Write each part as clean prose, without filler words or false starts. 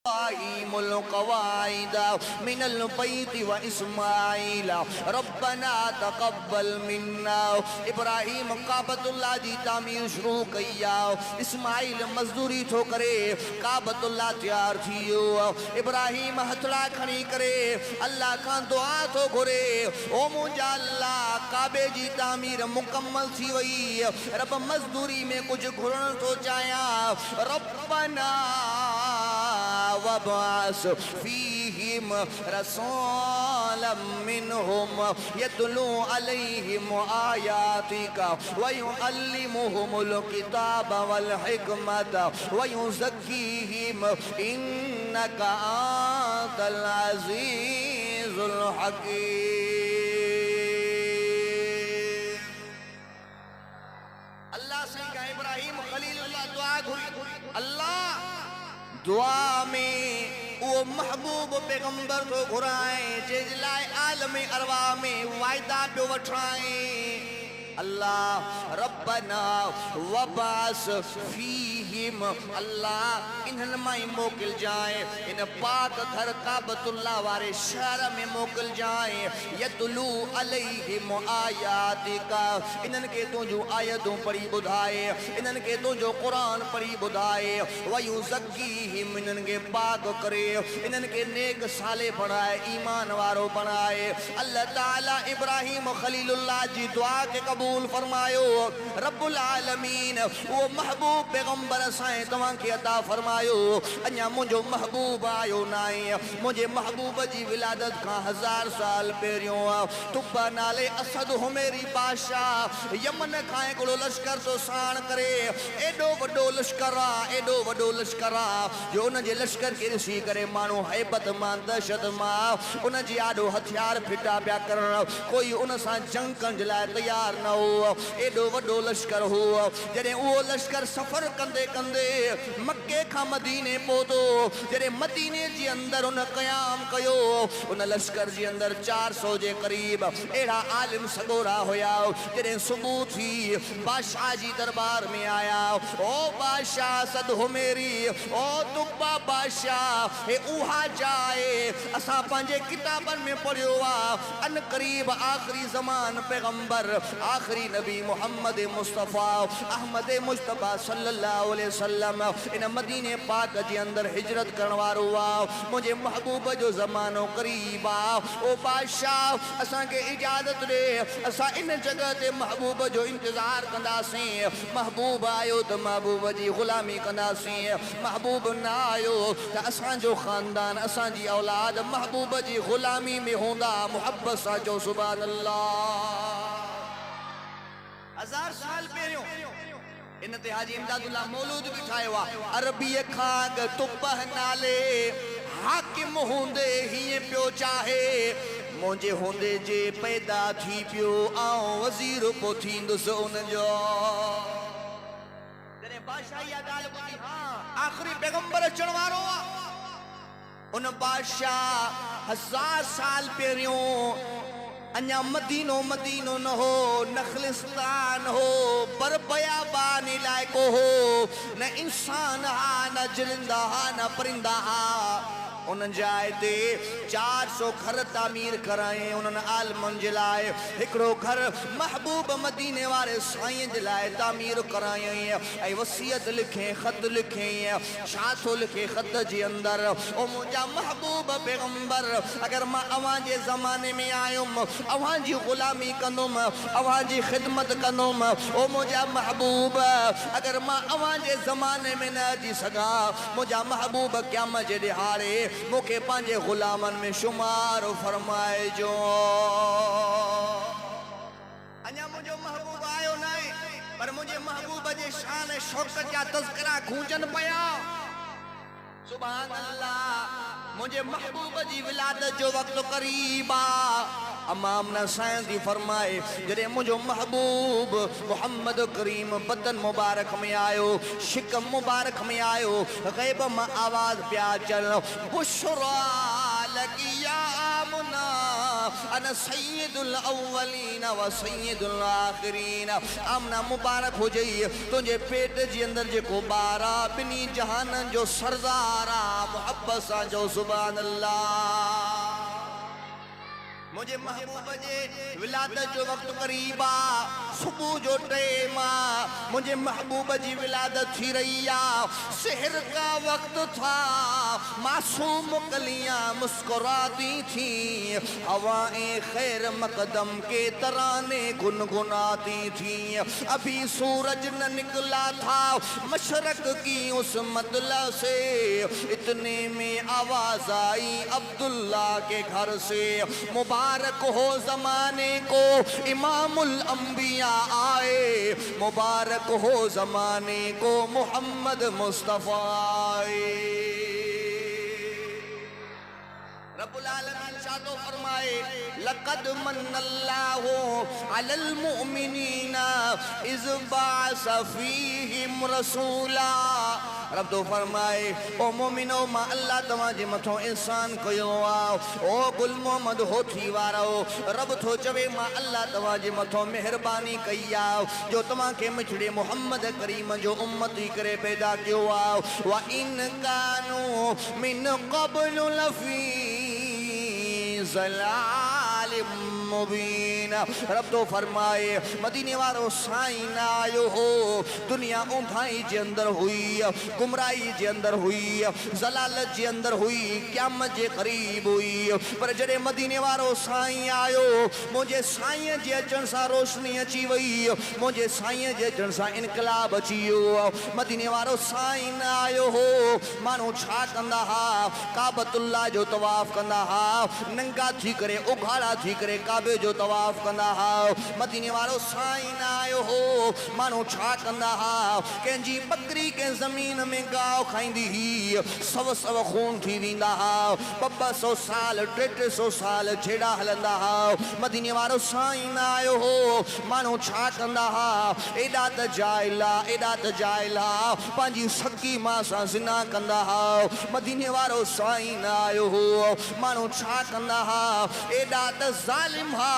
इब्राहीमुल क़वाइद मिनल बैति व इस्माईल रब्बना तक़ब्बल मिन्ना। इब्राहीम काबतुल्लाह जी तामीर शुरू कया, इस्माईल मजदूरी थो करे, काबतुल्लाह तैयार थियो। इब्राहीम हथड़ा खणी करे अल्लाह खां दुआ थो घुरे, ओ मुंहिंजा अल्लाह काबे जी तामीर मुकम्मल थी वई, रब मजदूरी में कुछ घुरण थो चाहियां। रब्बना वबास फीहिम रसूलन मिनहुम यतलू अलैहिम आयातिका व युअल्लिमुहुमुल किताब वल हिकमत व युज़क्कीहिम इन्नका अंतल अज़ीज़ुल हकीम। अल्लाह से कहा इब्राहीम खलीलुल्लाह दुआ घुरी, अल्लाह दुआ में वो महबूब पैगंबर को घुराए जेजलाए आलम अरवा में वायदा पे वठाए। अल्लाह रब्बना वबास फीहिम, अल्लाह इन्हनि मां ही मोकिल जाए, इन पाक घर काबतुल्लाह वारे शहर में मोकिल जाए। यतलू अलैहिम आयातिका, इन्हनि के तुंहिंजूं आयतूं पढ़ी ॿुधाए, इन्हनि के तुंहिंजो क़ुरान पढ़ी ॿुधाए। व युज़क्कीहिम, इन्हनि के पाक करे, इन्हनि के नेक साले बणाए, ईमान वारो बणाए। अल्लाह ताला इब्राहीम खलीलुल्लाह जी दुआ के कबूल फरमायो। रब्बुल आलमीन वो महबूब पैगंबर असां तव्हां खे अता फरमायो। अञा मुंहिंजो महबूब आयो नाहे, मुंहिंजे महबूब जी विलादत खां 1000 साल पहिरियों तुब्बा नाले असद हुमेरी बादशाह यमन खां हिकिड़ो लश्कर तो साण करे, एॾो वॾो लश्कर आहे, एॾो वॾो लश्कर आहे जो उन जे लश्कर खे ॾिसी करे माण्हू हैबत मां दहशत मां उन जी आॾो हथियार फिटा पिया करण, कोई उन सां जंग करण जे लाइ तयार न हो। एॾो वॾो लश्कर हो। जॾहिं उहो लश्कर सफ़र कंदे कंदे मक्के खां मदीने पहुतो, जॾहिं मदीने जे अंदरि उन क़याम कयो, उन लश्कर जे अंदरि 400 जे क़रीब अहिड़ा आलिम सगोरा हुया। जॾहिं सुबुह थी बादशाह जी दरबार में आया, ओ बादशाह सद हुमेरी, ओ तुब्बा बादशाह, हे उहा जाए असां पंहिंजे किताबनि में पढ़ियो आहे, अन क़रीब आख़िरी ज़मान पैगंबर आखिरी नबी मोहम्मद मुस्तफ़ा अहमद मुस्तफ़ा सल्लल्लाहु अलैहि वसल्लम इन मदीने पाक जे अंदर हिजरत करण वारो आहे। मुंहिंजे महबूब जो ज़मानो क़रीब आहे। ओ बादशाह असां खे इजाज़त ॾे, असां इन जगह ते महबूब जो इंतज़ार कंदासीं। महबूब आयो त महबूब जी ग़ुलामी कंदासीं, महबूब न आयो त असांजो ख़ानदान असांजी औलाद महबूब जी ग़ुलामी में हूंदा। मुहब्बत सां चओ सुभान अल्लाह। 1000 साल पहिरियों इन ते हाजी इमदादुल्लाह मौलूद भी ठाहियो आहे। अरबीअ खां तुब्बह नाले हाकिम हूंदे हीअं पियो चाहे, मुंहिंजे हूंदे जे पैदा थी पियो आऊं वज़ीर पोइ थींदुसि उनजो। जॾहिं बादशाह इहा ॻाल्हि ॿुधी, आख़िरी पैगंबर अचण वारो आहे, उन बादशाह 1000 साल पहिरियों अञा मदीनो मदीनो न हो, न ख़लिस्तान हो, पर बयाबान इलाइक़ो हो, न इंसान हा, न जिंदा हा, न परिंदा हा। उन जाइ ते 400 घर तामीर कराए उन्हनि आलमनि जे लाइ। हिकिड़ो घर महबूब मदीने वारे साईं जे लाइ तामीर करायई ऐं वसीयत लिखे, ख़त लिखे। छा थो लिखे ख़त जे अंदरि, ओ मुंहिंजा महबूब पैगंबर, अगरि मां अव्हां जे ज़माने में आयुमि, अव्हां जी ग़ुलामी कंदुमि, अव्हां जी ख़िदमत कंदुमि। ओ मुंहिंजा महबूब, अगरि मां अव्हां जे ज़माने में न अची सघां, मुंहिंजा महबूब क़यामत जे ॾिहाड़े मूंखे पंहिंजे ग़ुलामनि में शुमार फरमाइजो। अञा मुंहिंजो महबूब आयो न आहे, पर मुंहिंजे महबूब जे शान शौक़त जा तज़किरा गूंजनि पिया। सुभान अल्लाह। मुझे महबूब जी विलादत जो वक्त करीब आ। अमाम न साईं दी फरमाए जॾहिं मुझो महबूब मोहम्मद करीम बदन मुबारक में आयो, शिकम मुबारक में आयो, गैब में आवाज पिया चल, बुशरा लकी या आमना अन सय्यदुल अव्वलीन व सय्यदुल आखिरीन। आमना मुबारक हो जाइए तुझे पेट जे अंदर जेको ॿार आ ॿिन्ही जहाननि जो सरदार आ, मुहब्बत मोहब्बत सां जो सुभान अल्लाह। मुझे महबूब जे विलादत जो वक्त करीब आ, सुबह जो टाइम आ, मुझे महबूब जी विलादत थी रही आ, शहर का वक्त था, मासूम कलियां मुस्कुराती थी, हवाएं खैर मकदम के तराने गुनगुनाती थी। अभी सूरज न निकला था मशरक की उस मतला से, इतने में आवाज आई अब्दुल्ला के घर से, मुबारक हो जमाने को इमामुल अंबिया आए, मुबारक हो जमाने को मोहम्मद मुस्तफा आए। रब्बुल आलमीन शादो फरमाए, लक़द मन्नल्लाहु अलल मुमिनीना इज़ बअस फ़ीहिम रसूला। रब तो फरमाए, ओ मोमिनो मां अल्लाह तव्हांजे मथो इंसान कयो आ, ओ गुल मोहम्मद होठी वारो, रब तो चवे मां अल्लाह तव्हांजे मथो मेहरबानी कई आ जो तव्हांखे मिठड़े मोहम्मद करीम जो उम्मती करे पैदा कयो आ। व इन कानू मिन क़ब्लु लफ़ी ज़लालिम मुबीन। रब तो फरमाए, मदीने वारो साईं न आयो हो, दुनिया ऊंधाई जे अंदर हुई, गुमराही जे अंदर हुई, ज़लालत जे अंदर हुई, क़यामत जे क़रीब हुई, पर जॾहिं मदीने वारो साईं आयो, मुंहिंजे साईं जे अचण सां रोशनी अची वई, मुंहिंजे साईं जे अचण सां इनकलाब अची वियो। मदीने वारो साईं न आयो हो, माण्हू छा कंदा हा, काबतुल्लाह जो तवाफ़ कंदा हा, नंगा थी करे उघाड़ा थी करे काबे जो तवाफ़ कंदा हा। मदीने वारो साईं न आयो हो, माण्हू छा कंदा हा, कंहिंजी बकरी कंहिं ज़मीन में गाहु खाईंदी ही, सव सव खून थी वेंदा हा, 200 साल 300 साल छेड़ा हलंदा हा। मदीने वारो साईं न आयो हो, माण्हू छा कंदा हा, एॾा त जाइला पंहिंजी सकी मां सां ज़िना कंदा हा। मदीने वारो साईं न आयो हो, माण्हू छा कंदा हा, एॾा त ज़ालिम हा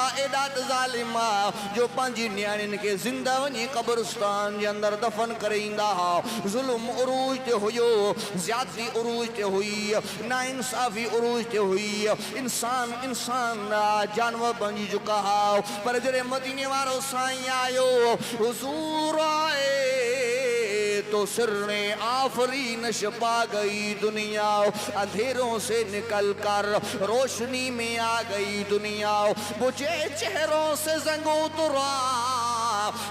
जो पंहिंजी न्याणियुनि खे ज़िंदा वञी कब्रिस्तान जे अंदरि दफ़न करे ईंदा हा। ज़ुल्म उरूज ते हुयो, ज़्यादती उरूज ते हुई, नाइंसाफ़ी उरूज ते हुई, इंसान जानवर बणिजी चुका हा। पर जॾहिं मदीने वारो साईं आयो, हुज़ूर आए तो सिरने आफरीन छपा गई दुनिया, अंधेरों से निकल कर रोशनी में आ गई दुनिया, बुझे चेहरों से जंग उतरा,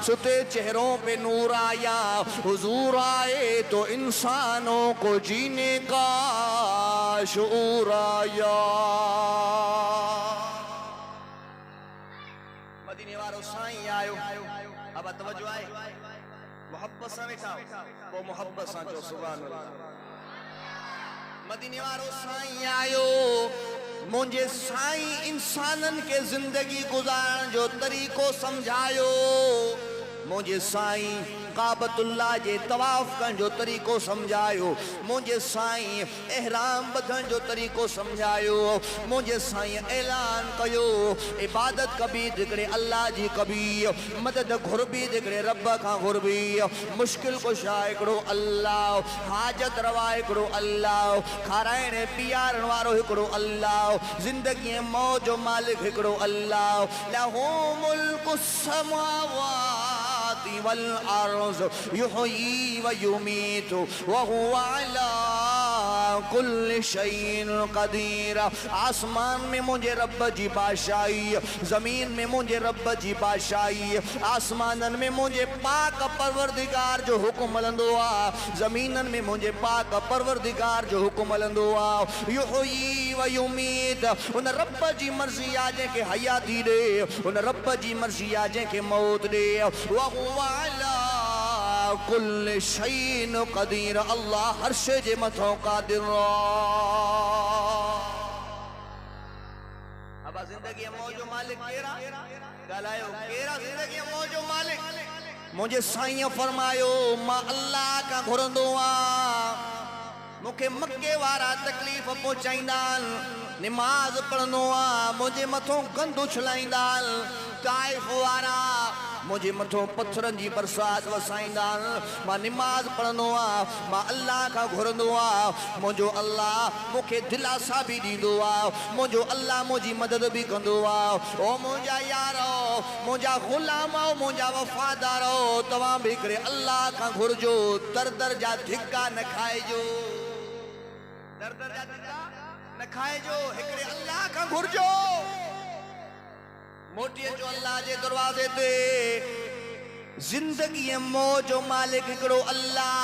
सुते चेहरों पे नूर आया, हुजूर आए तो इंसानों को जीने का शऊर आया। मदीने वारो साईं आयो, अब तवज्जो आहे, मोहब्बत सां वेठा वो मोहब्बत सां जो सुभान अल्लाह। मदीने वारो साईं आयो, मुंहिंजे साईं इंसाननि खे ज़िंदगी गुज़ारण जो तरीक़ो समझायो, मुंहिंजे साईं काबतुल्लाह जे तवाफ़ करण जो तरीक़ो समझायो, मुंहिंजे साईं एहराम बधण जो तरीक़ो समझायो, मुंहिंजे साईं ऐलान कयो, इबादत कबी जिकरे अल्लाह जी कबी, मदद घुरबी जिकरे रब खां घुरबी, मुश्किल कुशा हिकिड़ो अल्लाह, हाजत रवा हिकिड़ो अल्लाह, खाराइण पीआरण वारो हिकिड़ो अल्लाह, ज़िंदगीअ मौज जो मालिक हिकिड़ो अल्लाह। लहू मुल्कु समावाति वल अर्ज़ युहयी व युमीतु व हुवा अला कुल्लि शैइन क़दीर। आसमान में मुंहिंजे रब जी बादशाही, ज़मीन में मुंहिंजे रब जी बादशाही, आसमाननि में मुंहिंजे पाक परवरदिगार जो हुकुम हलंदो आहे, ज़मीननि में मुंहिंजे पाक परवरदिगार जो हुकुम हलंदो आहे। युहयी व युमीत, उन रब जी मर्ज़ी आहे जंहिंखे हयाती ॾे, उन रब जी मर्ज़ी आहे जंहिंखे मौत ॾे। व हुवा अला कुल्लि शैइन क़दीर, अल्लाह हर शइ जे मथां क़ादिर आहे। अब ज़िंदगी मौजो मालिक केरा ॻाल्हायो, केरा ज़िंदगी मौजो मालिक? मुंहिंजे साईं फरमायो, मां अल्लाह खां घुरंदो आहियां, मूंखे मके वारा तकलीफ़ पहुचाईंदा आहिनि, निमाज़ पढ़ंदो आहियां, मुंहिंजे मथां गंद उछलाईंदा आहिनि, ताइफ़ वारा मुझे मथो पत्थरन जी बरसात वसाईंदा मां निमाज पढ़ंदो आ मां अल्लाह का घुरंदो आ मुझो अल्लाह मुखे दिलासा भी दींदो आ मुझो अल्लाह मुझी मदद भी कंदो आ ओ मुझा यारो मुझा गुलाम मुझा वफादार तवा भी करे अल्लाह का घुरजो दर दर जा धिक्का न खाएजो दर दर जा धिक्का न खाएजो हिकड़े अल्लाह का घुरजो मोटी जो अल्लाह जे दरवाजे ते जिंदगी मौजो मालिक हिकड़ो अल्लाह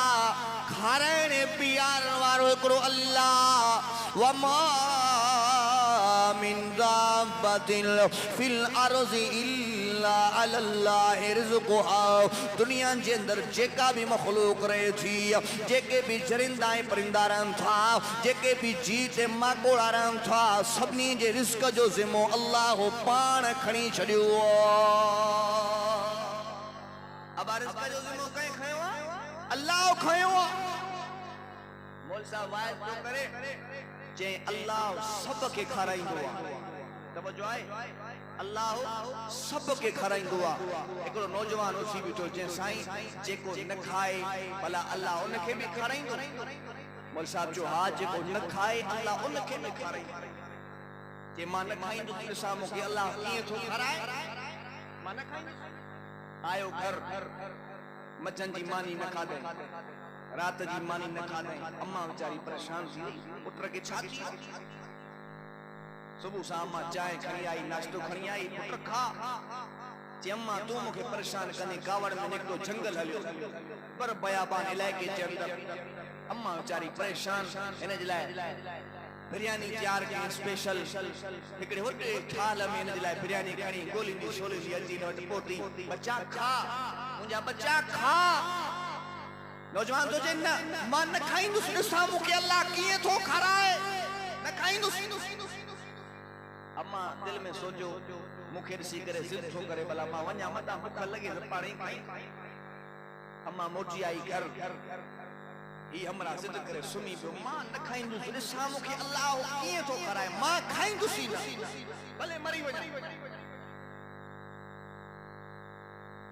खाराइण पियारण वारो हिकड़ो अल्लाह वमा मिन दाब्बतिन फिल अर्ज़ि इल्ला अल्लाह रिज़्क़ुहा दुनिया जे अंदर जेका भी मखलूक रहे थी जेके भी चरिंदा ऐं परिंदा रहन था जेके भी जीत माकोड़ा रहन था सभिनी जे रिज़्क़ जो ज़िम्मो अल्लाह पाण खणी छॾियो अब रिज़्क़ जो ज़िम्मो कंहिं खयो अल्लाह खयो मोल साहब वाइद जो करे जे अल्लाह सब के खाराइंदो आ तवज्जो आहे अल्लाह सब के खाराइंदो आ एकड़ो नौजवान उसी बीठो जे साईं जेको न खाए भला अल्लाह उनके भी खाराइंदो मोल साहब जो हा जेको न खाए अल्लाह उनके भी खाराइंदो जे मां न खाइंदो ॾिसां मूंखे अल्लाह कीअं थो खाराए मां न खाइंदो आयो घर मचन जी मानी न खाधे रात जी मानी न खाधे अम्मा बेचारी परेशान थी पुत्र के छा थी सुबह शाम चाय खणी आई नाश्तो खणी आई पुत्र खा जे अम्मा तू मुखे परेशान कने कावड़ में निकतो जंगल हलियो पर बयाबान इलाके जे अंदर अम्मा बेचारी परेशान इन जे लाए बिरयानी तैयार की स्पेशल हिकड़े होटे थाल में इन जे लाए बिरयानी खणी गोली दी छोले दी अजी नट पोती बच्चा खा मुंजा बच्चा खा नौजवान तो जे न मां न खाइंदुसि ॾिसां मूंखे अल्लाह कीअं थो खाराए न खाइंदुसि अम्मा दिल में सोचो मूंखे ॾिसी करे ज़िद थो करे भला मां वञा मतां भुख लॻे त पाणी खाई अम्मा मोटी आई घर ही हमरा ज़िद करे सुम्ही पियो मां न खाइंदुसि ॾिसां मूंखे अल्लाह कीअं थो खाराए मां खाइंदुसि न भले मरी वञा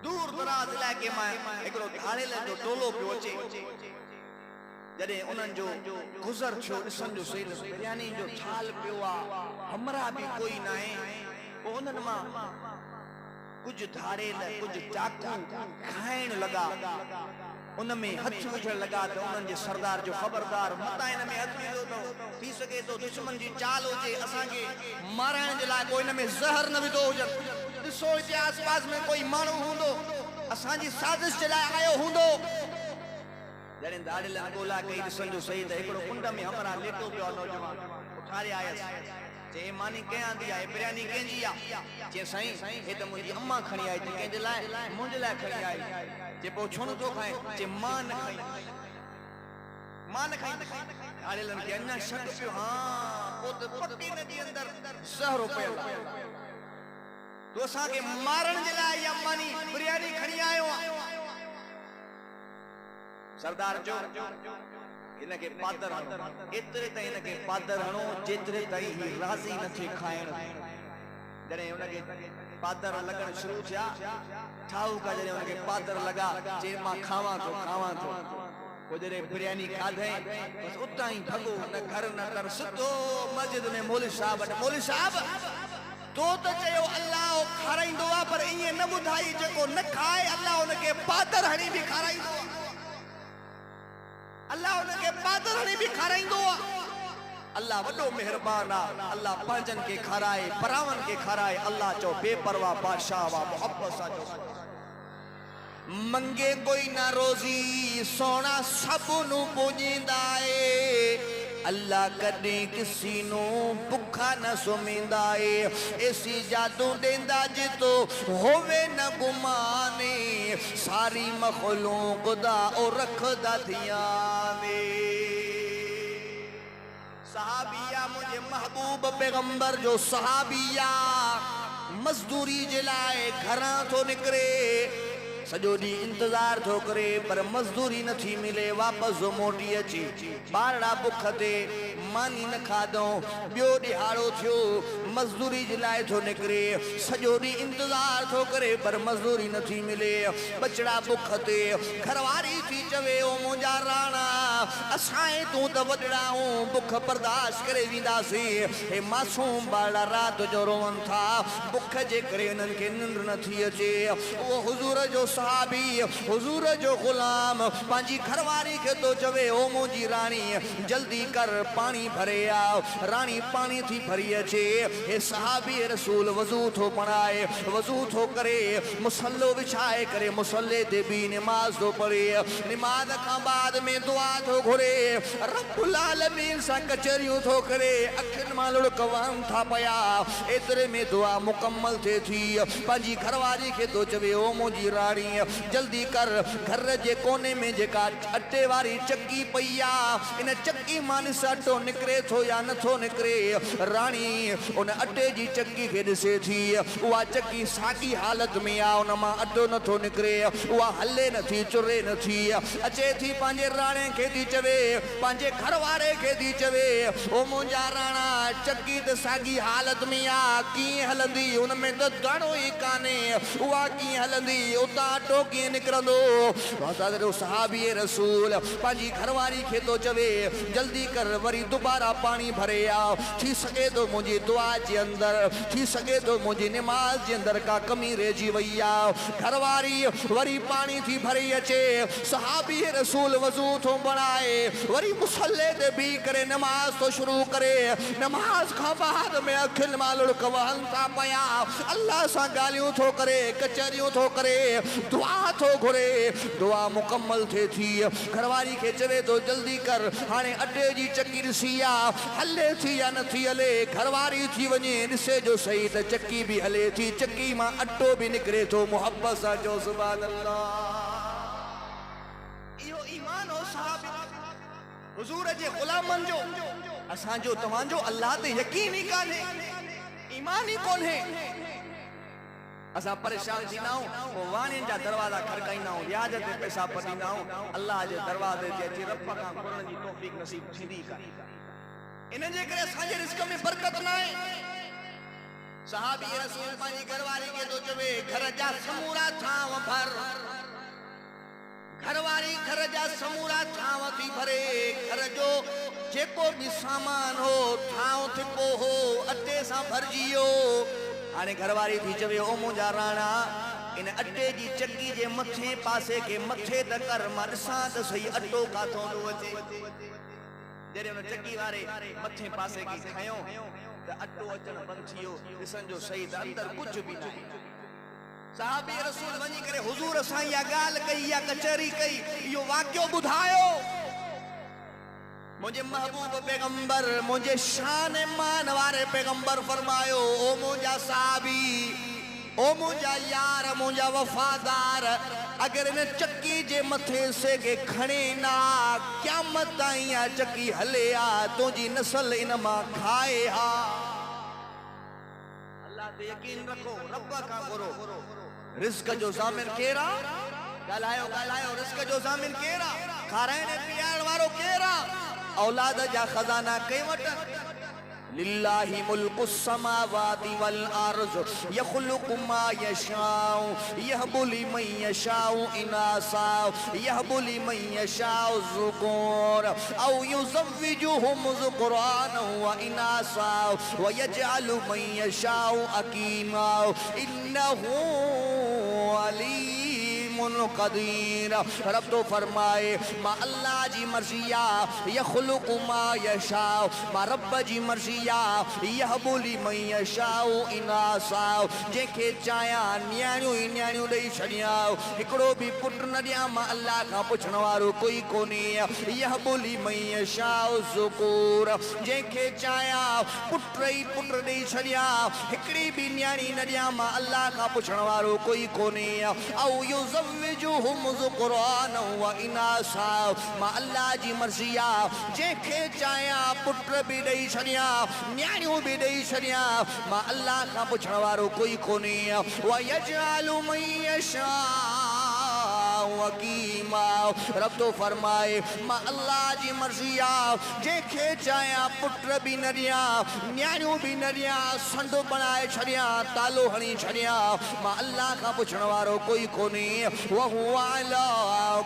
दूर दराज इलाके में एकड़ो धाड़ेल जो टोलो पियो अचे जडे उनन जो गुजर छो ॾिसण जो सही बिरयानी जो थाल पियो आ हमरा भी कोई ना है ओ उनन मां कुछ धाड़ेल कुछ चाकू खाइण लगा उन में हथ विझण लगा तो उनन जे सरदार जो खबरदार मता इन में हथ विझो तो थी सके तो दुश्मन जी चाल होजे असा के मारण जे लाइ कोई इन में जहर न विधो हुजन ॾिसो हिते आसपास में कोई माण्हू हूंदो असांजी साज़िश जे लाइ आयो हूंदो जॾहिं दाड़िल ॻोल्हा कई ॾिसण जो सही त हिकिड़ो कुंड में हमरा लेटो पियो नौजवान उथारे आयसि जे मानी कंहिं आंदी आहे बिरयानी कंहिंजी आहे जे साईं हे त मुंहिंजी अम्मा खणी आई त कंहिंजे लाइ मुंहिंजे लाइ खणी आई जे पोइ छो नथो खाए जे मां न खाई दाड़िलनि खे अञा शक पियो हा पोइ त पकी नदी अंदर ज़हरो पियो तो असा के मारण जे लाइ या मानी बिरयानी खणी आयो सरदार जो इनके पादर एतरे ताईं इनके पादर हणो जेतरे ताईं ही राज़ी न थे खाइण जडे उनके पादर लगण शुरू थिया ठाऊ का जडे उनके पादर लगा जे मां खावा तो वो जडे बिरयानी खाधे बस उतां ही भगो न घर न कर सुतो मस्जिद में मौलवी साहब तो चयो अल्लाह खाराइंदो आ पर इए न बुधाई जेको न खाए अल्लाह उनके पादर हणी भी खाराइंदो अल्लाह उनके पादर हणी भी खाराइंदो अल्लाह वडो मेहरबान आ अल्लाह पंजन के खाराए परावन के खाराए अल्लाह चो बेपरवाह बादशाह वा मोहब्बत सा जो मंगे कोई ना रोजी सोना सबनु पुजींदा ए अल्लाह कदे किसी नो भुखा न सुमिंदा ए ऐसी जादू देंदा जितो होवे न गुमाने सारी मखलूक दा और रखदा ध्याने सहाबिया मुझे महबूब पैगंबर जो सहाबिया मजदूरी जे लाए घरां तो निकरे सॼो ॾींहुं इंतज़ार थो करे पर मज़दूरी नथी मिले वापसि मोटी अची ॿारड़ा बुख ते मानी न खाधऊं ॿियो ॾिहाड़ो थियो मज़दूरी जे लाइ थो निकिरे सॼो ॾींहुं इंतज़ार थो करे पर मज़दूरी नथी मिले बचड़ा बुख ते घरवारी थी चवे ओ मुंहिंजा राणा असांजे तूं त वॾड़ा आहियूं बुख बर्दाश्त करे वेंदासीं हे मासूम ॿारड़ा राति जो रोअनि था बुख जे करे हिननि खे निंड नथी अचे उहो हुज़ूर जो सहाबी हुज़ूर जो ग़ुलाम पंहिंजी घरवारी खे थो चवे ओ मुंहिंजी राणी जल्दी कर पाणी भरे आ राणी पाणी थी भरी अचे हे सहाबी रसूल वज़ू थो बणाए वज़ू थो करे मुसल्लो विछाए करे मुसल्ले ते बि निमाज़ थो पढ़े निमाज़ खां बाद में दुआ थो घुरे रब्बुल आलमीन सां कचरियूं थो करे अखियुनि मां लुड़क वहनि था पिया एतिरे में दुआ मुकम्मल थिए थी पंहिंजी घरवारी खे थो चवे ओ मुंहिंजी राणी जल्दी कर घर जे कोने में जेका अटे वारी चक्की पई आहे इन चक्की मां ॾिस अटो निकिरे थो या नथो निकिरे राणी उन अटे जी चक्की खे ॾिसे थी उहा चक्की साॻी हालत में आहे उन मां अटो नथो निकिरे उहा हले नथी चुरे नथी अचे थी पंहिंजे राणे खे थी चवे पंहिंजे घर वारे खे थी चवे ओ मुंहिंजा राणा चक्की त साॻी हालत में आहे कीअं हलंदी उन में त दाणो ई कान्हे उहा कीअं हलंदी उतां अटो कीअं निकिरंदो सहाबी रसूल पंहिंजी घरवारी खे थो चवे जल्दी कर वरी दोबारा पाणी भरे आ थी सके तो मुंहिंजी दुआ जे अंदरि थी सके तो मुंहिंजी निमाज़ जे अंदरि का कमी रहिजी वई आहे घरवारी वरी पाणी थी भरी अचे सहाबी रसूल वज़ू थो बणाए वरी मुसल्ले ते बीह करे नमाज़ तो शुरू करे नमाज़ खां बाद में अखियुनि मां लुड़क वहनि था पिया अल्लाह सां ॻाल्हियूं थो करे कचरियूं थो करे दुआ थो घुरे दुआ मुकम्मल थिए थी घरवारी खे चवे तो जल्दी कर हाणे अटे जी चक्की ॾिसी आहे हले थी या नथी हले घरवारी थी वञे ॾिसे जो सही त चक्की बि हले थी चक्की मां अटो बि निकिरे थो मुहब्बत सां चओ सुभान अल्लाह इहो ईमान हो सहाबी हुज़ूर जे ग़ुलामनि जो असांजो तव्हांजो अल्लाह ते यकीन ई कान्हे ईमान ई कोन्हे असां परेशान थींदा आहियूं पोइ वाणियुनि जा दरवाज़ा खड़काईंदा आहियूं व्याज ते पैसा पटींदा आहियूं अल्लाह जे दरवाज़े ते अची रब खां घुरण जी तौफ़ीक़ नसीब थींदी कान्हे इन जे करे असांजे रिस्क में बरकत न आहे सहाबी रसूल पंहिंजी घरवारी खे थो चवे घर जा समूरा थांव भर घरवारी घर जा समूरा थांव थी भरे घर जो जेको बि सामान हो थांव थिपो हो अटे सां भरिजी वियो हाणे घरवारी थी चवे ओ मुंहिंजा राणा इन अटे जी चक्की जे मथे पासे के मथे त कर मां ॾिसां त सही अटो काथों थो अचे जॾहिं उन चक्की वारे मथे पासे के खयो त अटो अचण बंदि थी वियो ॾिसण जो सही त अंदरि कुझु बि न सहाबी रसूल वञी करे हुज़ूर सां इहा ॻाल्हि कई या कचहरी कई इहो वाक़ियो ॿुधायो मुझे महबूब पैगंबर मुझे शान मान वारे पैगंबर फरमायो ओ मुझा साहबी ओ मुझा यार मुझा वफादार अगर इन चक्की जे मथे से के खणे ना क़यामत ताईं आ चक्की हले आ तुंहिंजी नस्ल इन मां खाए हा अल्लाह ते यकीन रखो रब खां घुरो रिस्क जो ज़ामिन केरा ॻाल्हायो रिस्क जो ज़ामिन केरा खाराइण पीआरण वारो केरा औलाद जा खजाना कई वटन लिल्लाहि मुल्कु समावाति वल अर्ज़ यख़्लुक़ु मा यशाउ यहबु लिमन यशाउ इनासा यहबु लिमन यशाउ ज़ुकूर औ युज़व्विजुहुम ज़ुकुराना व इनासा व यजअलु मन यशाउ अकीमा इन्नहु अलीमुन क़दीर रब तो फरमाए मा अल्लाह जी मर्ज़ी आहे यख़्लुक़ु मा यशाउ मा रब जी मर्ज़ी यहबु लिमन यशाउ इनासा जंहिंखे चाहियां न्याणियूं ई न्याणियूं ॾेई छॾियां हिकिड़ो बि पुटु न ॾियां मां अल्लाह खां पुछण वारो कोई कोन्हे यहबु लिमन यशाउ ज़ुकूर जंहिंखे चाहियां पुट ई पुट ॾेई छॾियां हिकिड़ी बि न्याणी न ॾियां मां अल्लाह खां पुछण वारो कोई कोन्हे औ युज़व्विजुहुम ज़ुकुराना व इनासा मां अल्लाह जी मर्ज़ी आहे जंहिंखे चाहियां पुट बि ॾेई छॾियां न्याणियूं बि ॾेई छॾियां मां अल्लाह खां पुछण वारो कोई कोन्हे व यजअलु मन यशा हकीमा। रब तो फरमाए मां अल्लाह जी मर्ज़ी आ, जेके चाया पुत्र भी न ॾियां, न्याणियूं भी न ॾियां, संड बनाए छॾियां, तालो हणी छॾियां, मां अल्लाह खां पुछण वारो कोई कोन्हे। वहुवा अला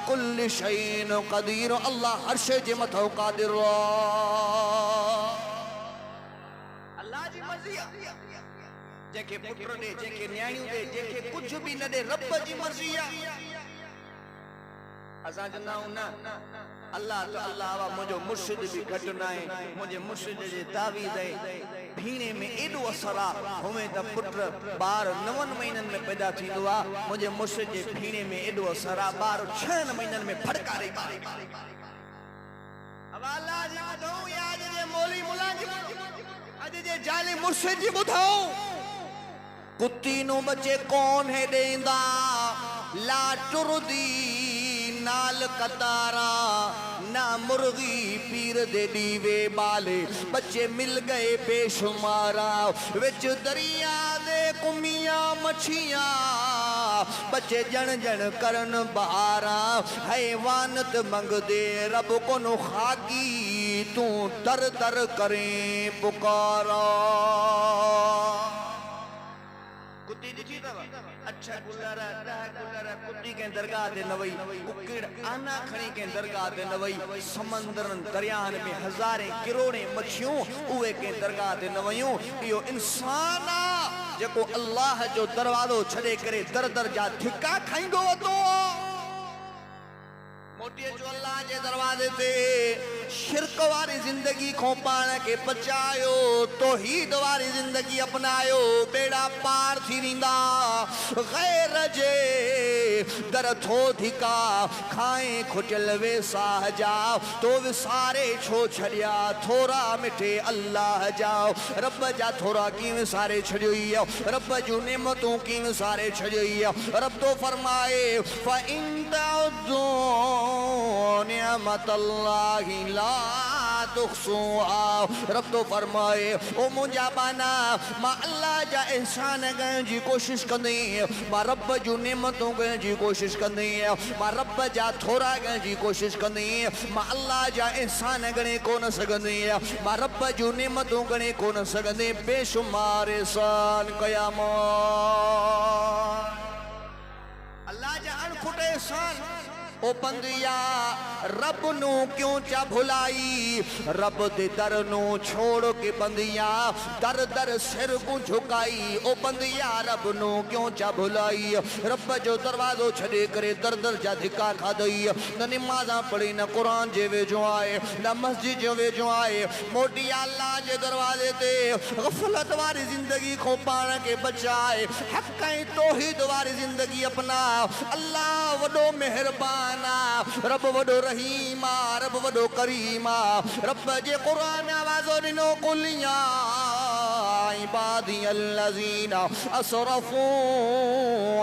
कुल्लि शैइन क़दीर, अल्लाह हर शइ जे मथां क़ादिर अल्लाह जी मर्ज़ी आहे। जेके पुत्र ॾे, जेके न्याणियूं ॾे, जेके कुझु बि न ॾे, रब जी मर्ज़ी आहे। असां चवंदा आहियूं न अल्लाह तो अल्लाह वा, मुंहिंजो मुर्शिद बि घटि न आहे, मुंहिंजे मुर्शिद जे तावीज़ भीणे में एॾो असर आहे, हुए त पुत्र ॿार 9 महीननि में पैदा थींदो आहे, मुंहिंजे मुर्शिद जे भीणे में एॾो असर आहे, ॿार 6 महीननि में फड़कारे ॿारे। अब अल्लाह जी ॿुधो या अॼु जे मौली मुला जी, अॼु जे जाली मुर्शिद जी ॿुधो। कुत्ती नूं बचे कौन है ॾेंदा, ला टुरदी नाल कतारा, ना मुर्गी पीर दे दीवे बाले, बच्चे मिल गए बेशुमारा, विच दरिया दे कुमिया मछियां, बच्चे जन जन करन बहारा, हैवानत मंग दे रब कोनु खाकी, तू दर दर करें पुकारा। कुत्ती ॾिठी अथव? अच्छा गुलारा कुत्ती के दरगाह ते न वई, कुकड़ आना खणी के दरगाह ते न वई, समंदरन दरियान में हज़ारे किरोड़े मछियूं उहे के दरगाह ते न वयूं। इहो इंसान आ जेको अल्लाह जो दरवाज़ो छॾे करे दर दर जा धिका खाईंदो वतो। मोटी जो अल्लाह जे दरवाजे ते शिरक वारी जिंदगी को पाण के बचायो, तौहीद वारी जिंदगी अपनायो, बेड़ा पार थी वेंदा। गैर जे दर थो धिका खाए खुजल वे साह जा, तो विसारे छो छड़िया थोरा मिठे अल्लाह जाओ। रब जा थोरा की विसारे छड़ियो, रब जूं नेमतूं की विसारे छड़ियो। रब तो फरमाए फ़इन तअद्दू निअमतल्लाहि ला तुहसूहा। रब तो फरमाए ओ मुंहिंजा बाना, मां अल्लाह जा एहसान करण जी कोशिश कंदी, मां रब जूं नेमतूं करण जी कोशिश कंदी, मां रब जा थोरा करण जी कोशिश कंदी, मां अल्लाह जा एहसान गणे कोन सघंदी, मां रब जूं नेमतूं गणे कोन सघंदी। बेशुमार एहसान कया मां अल्लाह जा अणखुट एहसान। ओ बंदिया रब नू क्यों चा भुलाई, रब दे दर नू छोड़ के बंदिया दर दर सिर को झुकाई। ओ बंदिया रब नू क्यों चा भुलाई, रब जो दरवाजो छड़े करे दर दर जा धिका खादई। न नमाज़ा पढ़ी, न कुरान जे वेझो आए, न मस्जिद जो वेझो आए। मोटी अल्लाह जे दरवाजे ते गफलत वारी जिंदगी को पाण के बचाए, हक ऐं तौहीद वारी जिंदगी अपना। अल्लाह वडो मेहरबान, रब वडो रहीमा, रब वडो करीमा। रब जे कुरान आवाज़ो ॾिनो कुल या इबादी अल्लज़ीना असरफू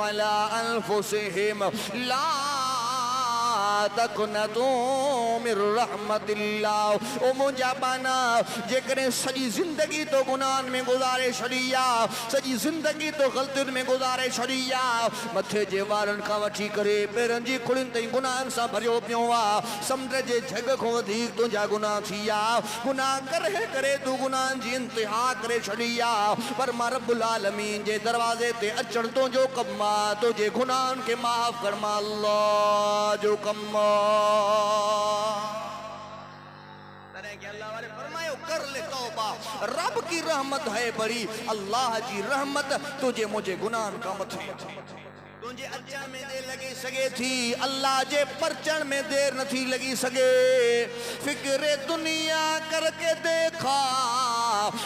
अला अनफुसिहिम ला तक़नतू मिर रहमतिल्लाह। ओ मुंहिंजा बाना, जेकॾहिं सॼी ज़िंदगी तो गुनाहनि में गुज़ारे छॾी आहे, सॼी ज़िंदगी तो ग़लतियुनि में गुज़ारे छॾी आहे, मथे जे वारनि खां वठी करे पेरनि जी खुड़ियुनि ताईं गुनाहनि सां भरियो पियो आहे, समुंड जे झग खां वधीक तुंहिंजा गुनाह थी विया। गुनाह करे करे तूं गुनाहनि जी इंतिहा करे छॾी आहे, पर मां रब्बुल आलमीन जे दरवाज़े ते अचण तुंहिंजो कमु आहे। तुंहिंजे गुनाहनि खे माफ़ कर, मां अल्लाह जो कमु। अल्लाह वाले फरमायो कर ले तौबा, रब की रहमत है बड़ी। अल्लाह जी रहमत तुझे मुझे गुनाह का मथे, तुझे अचण में देर लगी सके थी, अल्लाह जे परचण में देर न थी लगी सके। फिक्रे दुनिया करके देखा,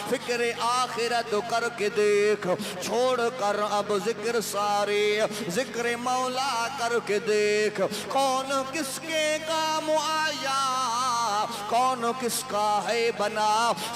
फिक्रे आखिरत करके देख, छोड़ कर अब जिक्र सारे, जिक्र मौला करके देख। कौन किसके काम आया, कौन किसका है बना,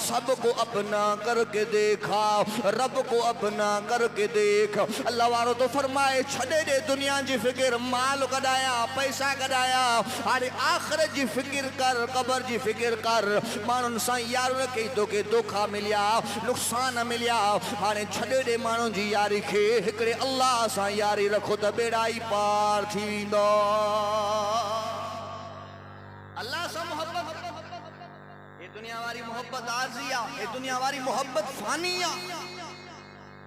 सबको अपना करके देखा, रब को अपना करके देख। अल्लाह वारो तो फरमाए छड़े दे दुनिया जी फिक्र, माल कढाया पैसा कढाया, अरे आखिरत जी फिक्र कर, कबर जी फिक्र कर। मानुन सा यार के तो के धोखा मिलिया, नुकसान मिलिया, हाने छड़े दे मानुन जी यारी खे हिकड़े अल्लाह सा यारी रखो त बेड़ा ही पार थी वेंदो। अल्लाह सा मोहब्बत, ये दुनिया वाली मोहब्बत आरज़िया, ये दुनिया वाली मोहब्बत फानिया।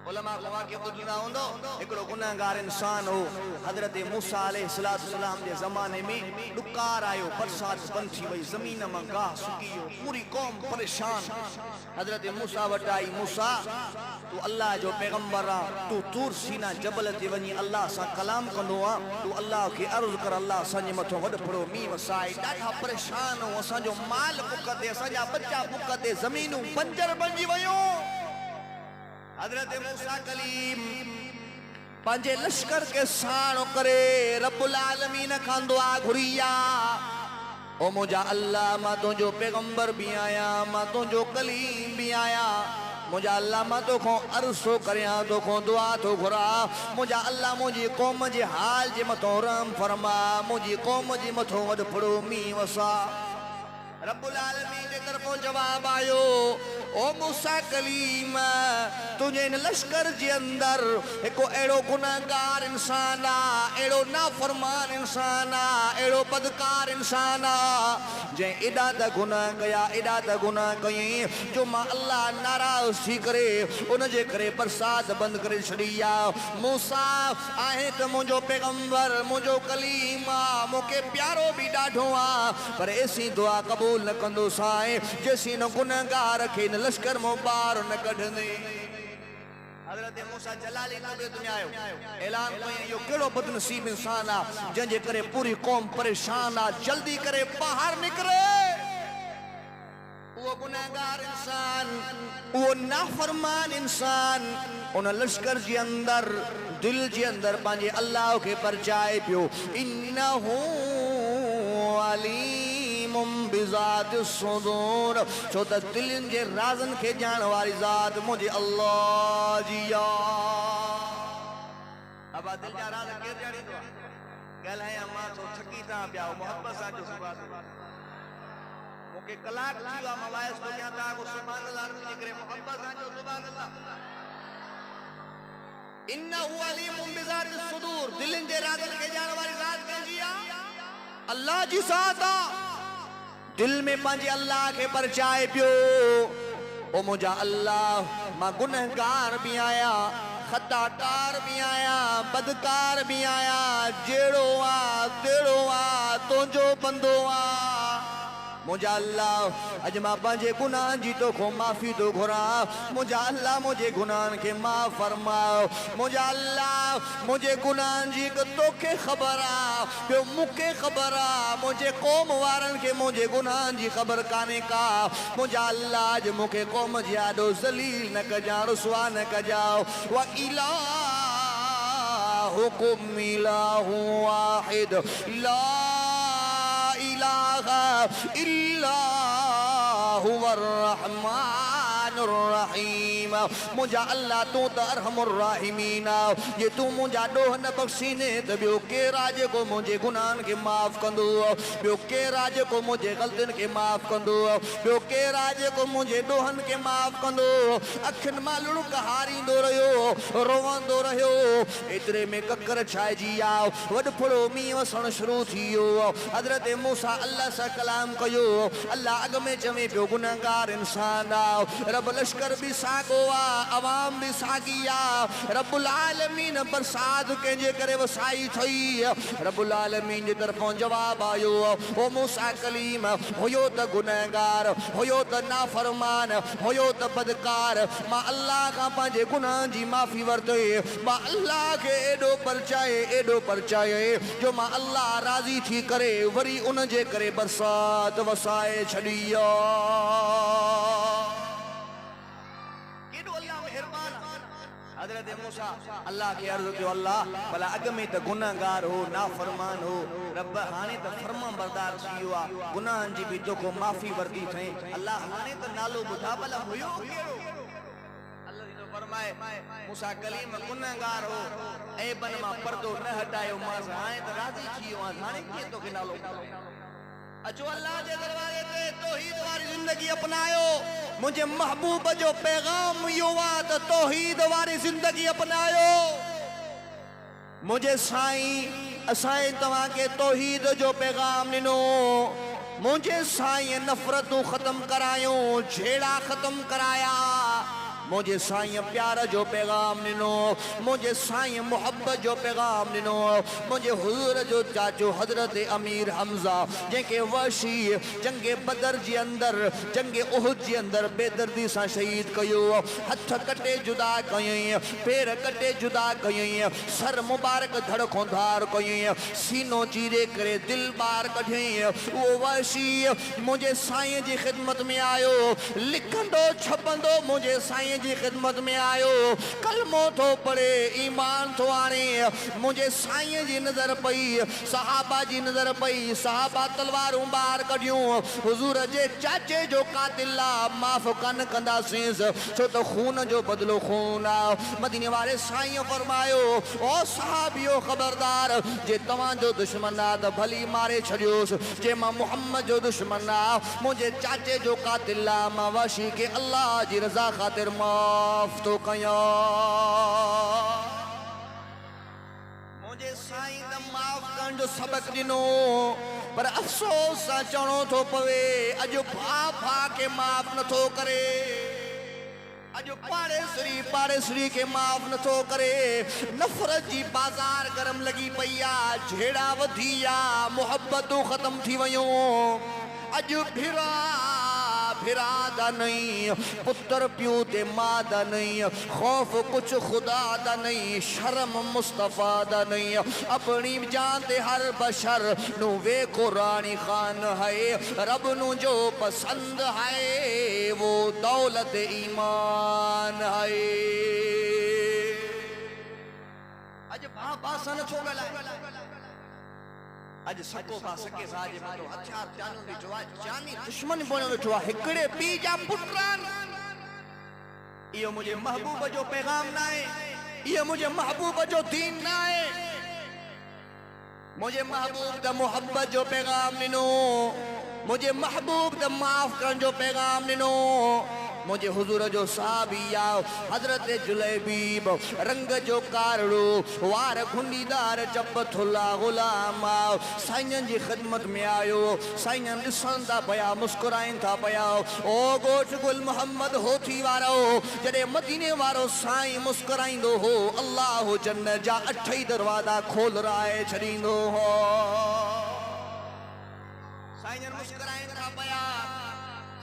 उलमा को वाक़िअ ॿुधंदा हूंदो, हिकिड़ो गुनहगार इंसान हो, हज़रत मूसा अलैहिस्सलाम जे ज़माने में ॾुकार आयो, बरसात बंद थी वई, ज़मीन मां गाह सुकी वियो, पूरी क़ौम परेशान। हज़रत मूसा वटि आई, मूसा तू अल्लाह जो पैगंबर आ, तू तूर सीना जबल ते वञी अल्लाह सां कलाम कंदो आ, तू अल्लाह खे अर्ज़ कर अल्लाह असांजे मथां वॾो फड़ो मींहुं वसाए। ॾाढा परेशान हो, असांजो माल बुक ते, असांजा बच्चा बुक ते, ज़मीनूं बंजर बणिजी वयूं। हज़रत मूसा कलीम पंहिंजे लश्कर के साणो करे रब्बुल आलमीन खां दुआ घुरिया, ओ मुंहिंजा अल्लाह मां तुंहिंजो पैगंबर भी आया, मां तुंहिंजो कलीम भी आया, मुंहिंजा अल्लाह मां तोखां अर्ज़ो करियां, तोखां दुआ थो घुरा, मुंहिंजा अल्लाह मुंहिंजी क़ौम जे हाल जे मथां रहम फरमा, मुंहिंजी क़ौम जे मथां वॾो फड़ो मींहुं वसा। रब्बुल आलमीन जे तरफ़ों जवाब आयो, ओ मूसा कलीम तुझे इन लश्कर जे अंदर एको एड़ो गुनाहगार इंसान आ, एड़ो नाफरमान इंसान आ, एड़ो बदकार इंसान आ, जे एडा त गुनाह कया, एडा त गुनाह कई जो मां अल्लाह नाराज़ थी करे उन जे करे बरसात बंद करे छड़ी आ। मूसा आहे त मुंहिंजो पैगंबर, मुंहिंजो कलीम आ, मूंखे प्यारो भी ॾाढो आ, पर ऐसी दुआ क़बूल न कंदो साईं जेसी न गुनाहगार खे इन लश्कर मां ॿाहिरि न कढंदे। हज़रत मूसा जलाली नबी दुनिया आयो, ऐलान कयो यो केड़ो बदनसीब इंसान आ जंहिंजे करे पूरी क़ौम परेशान आ, जल्दी करे ॿाहिरि निकिरे। वो गुनाहगार इंसान, वो नाफरमान इंसान उन लश्कर जे अंदर दिल जे अंदर पंहिंजे अल्लाह खे परचाए पियो, इन्नहू अलीमुम बिज़ाति सुदूर, छो त दिलनि जे राज़नि खे ॼाणण वारी ज़ात मुंहिंजे अल्लाह जी आ। अब दिल जा राज़ केरु ॼाणींदो आहे? ॻाल्हायां मां तो थकी था पिया, मोहब्बत सां जो सुभाणे मूंखे कलाक थी वियो आहे, मां वाइस थो कयां था को सुभाणे अल्लाह जे करे मोहब्बत सां जो सुभाणे अल्लाह। इन्नहू अलीमुम बिज़ाति सुदूर, दिलनि जे राज़नि खे ॼाणण वारी ज़ात कंहिंजी आहे? अल्लाह जी ज़ात आ। दिल में पंहिंजे अल्लाह खे परचाए पियो, ओ मुंहिंजा अल्लाह मां गुनहगार भी आया, खताकार भी आया, बदकार भी आया, जेड़ो आ तेड़ो आ तुंहिंजो बंदो आ। मुंहिंजा अल्लाह अॼु मां पंहिंजे गुनाहनि जी तोखां माफ़ी थो घुरां, मुंहिंजा अल्लाह मुंहिंजे गुनाहनि खे माफ़ फरमाओ, मुंहिंजा अल्लाह मुंहिंजे गुनाहनि जी तोखे ख़बर आ, ॿियो मूंखे ख़बर आ, मुंहिंजे क़ौम वारनि खे मुंहिंजे गुनाहनि जी ख़बर कान्हे का। मुंहिंजा अल्लाह अॼु मूंखे क़ौम जे आॾो ज़लील न कजां, रुसवा न कजाओ। व इलाहुकुम इलाहु वाहिद ला इलाहा इल्ला हुवर रहमानुर रहीम। मुंहिंजा अल्लाह तूं त अरहमुर राहिमीन आ, जे तूं मुंहिंजा ॾोह न बख़्शीने त ॿियो केरु आहे जेको मुंहिंजे गुनाहनि खे माफ़ कंदो, ॿियो केरु आहे जेको मुंहिंजे ग़लतियुनि खे माफ़ कंदो, ॿियो केरु आहे जेको मुंहिंजे ॾोहनि खे माफ़ कंदो। अखियुनि मां लुड़क हारींदो रहियो, रोवंदो रहियो, एतिरे में ककर छाइजी आयो, वॾो फड़ो मींहुं वसणु शुरू थी वियो। हज़रत मूसा अल्लाह सां कलाम कयो, अल्लाह अॻ में चवे पियो गुनहगार इंसान आ, रब लश्कर भी साॻियो आ, अवाम भी साॻी आ, रब्बुल आलमीन बरसात कंहिंजे करे वसाई थई। रब्बुल आलमीन जे तरफ़ों जवाब आयो, ओ मूसा कलीम हुयो त गुनहगार, हुयो त नाफरमान, हुयो त बदकार, मां अल्लाह खां पंहिंजे गुनाहनि जी माफ़ी वरिते, मां अल्लाह खे एॾो परचाए जो मां अल्लाह राज़ी थी करे वरी उन जे करे बरसात वसाए छॾी आ। केॾो अल्लाह मेहरबान आ। हजरत मूसा अल्लाह के अर्ज कयो अल्लाह भला अग में त गुनाहगार हो नाफरमान हो रब हाने त फर्मा बरदार थी वियो आ गुनाहन जी भी तोखो माफ़ी वरती थे अल्लाह हाने त नालो ॿुधा भला हुयो कहिड़ो अल्लाह जी तो फरमाए मूसा कलीम गुनाहगार हो ऐबन मां पर्दो न हटायो मां हाने त राज़ी थी वियो आ हाने कीअं तोखे नालो अचो अल्लाह जे दरवाजे ते तौहीद वारी जिंदगी अपनायो मुझे महबूब जो पैगाम यो आ त तौहीद वारी जिंदगी अपनायो मुझे साईं असाए तव्हां के तौहीद जो पैगाम ॾिनो मुझे साईं नफ़रतूं ख़त्म करायो झेड़ा ख़त्म कराया मुझे साईं प्यार जो पैगाम ॾिनो मुझे साईं मोहब्बत जो पैगाम ॾिनो मुझे हुज़ूर जो चाचो हज़रत अमीर हमज़ा जंहिंखे वहशी जंगे बदर जे अंदर जंगे उहुद जे अंदर बेदर्दी सां शहीद कयो हथ कटे जुदा कयईं पेर कटे जुदा कयईं सर मुबारक धड़ खां धार कयईं सीनो चीरे करे दिल ॿार कढियईं उहो वहशी मुझे साईं जी ख़िदमत में आयो लिखंदो छपंदो मुझे साईं जी खिदमत में आयो कलमो तो पढ़े ईमान तो आने मुझे साईं जी नजर पई सहाबा जी नजर पई सहाबा तलवारूं बाहर कढियूं हुजूर जे चाचे जो कातिल माफ कन कंदासीं छो तो खून जो बदलो खून आ मदीने वाले साईं फरमायो ओ सहाबियो खबरदार जे तवां जो दुश्मन आ त भली मारे छड़ियोस जे मां मोहम्मद जो दुश्मन आ मुझे चाचे जो कातिल मां वशी के अल्लाह जी रजा खातिर माफ तो कया मुझे साईं द माफ करण जो सबक ॾिनो पर अफ़सोस सां चवणो थो पवे अॼु भा के माफ नथो करे अॼु पाड़ेसरी के माफ नथो करे नफ़रत जी बाज़ार गरम लगी पई आ झेड़ा वधी आ मोहब्बतूं ख़त्म थी वयूं अॼु फिरा दा नहीं पुत्र प्यू ते मां दा नहीं खौफ कुछ खुदा दा नहीं शर्म मुस्तफा दा नहीं अपनी जान ते हर बशर नु वे कुरानी खान है रब नु जो पसंद है वो दौलत ईमान है अज बासा न छो गलाए अज सको बा सके साजे मारो हथियार जानो ॾिठो आहे जानी दुश्मन बणियो ॾिठो आहे हिकिड़े पीउ जा पुटनि इहो मुंहिंजे महबूब जो पैगाम न आहे इहो मुंहिंजे महबूब जो दीन न आहे मुझे महबूब द मोहब्बत जो पैगाम ॾिनो मुझे महबूब द माफ़ करण जो पैगाम ॾिनो मुझे हुजूर जो साहबिया हजरत जुलैबीब रंग जो कारड़ो वार खुंडीदार चप थुला गुलाम साईं जी खिदमत में आयो साईं ॾिसण था पिया मुस्कुराइनि था पिया ओ गोठ गुल मोहम्मद होठी वारो जॾहिं मदीने वारो साईं मुस्कुराईंदो हो अल्लाह जन्नत जा 8 ई दरवाजा खोलराए छॾींदो हो साईं मुस्कुराइनि था पिया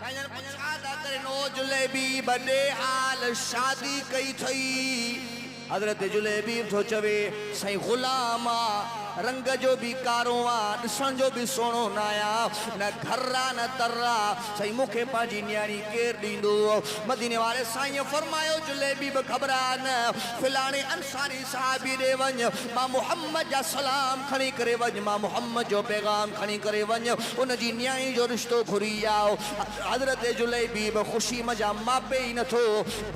साईं पुछा करे नो जुलेबी बड़े हाल शादी कई थई हजरत जुलेबी तो चवे साईं गुलाम रंग जो भी कारो आ ॾिसण जो भी सोनो न आया न घर्रा न तर्रा साईं मूंखे पंहिंजी न्याणी केर ॾींदो मदीने वाले साईं फरमायो जुलेबी बि घबरा न फिलाणे अंसारी साहबी ॾे वञ मां मोहम्मद जा सलाम खणी करे वञ मां मोहम्मद जो पैगाम खणी करे वञ उन जी न्याणी जो रिश्तो घुरी आओ हजरत जुलेबी बि ख़ुशी मजा मापे ई नथो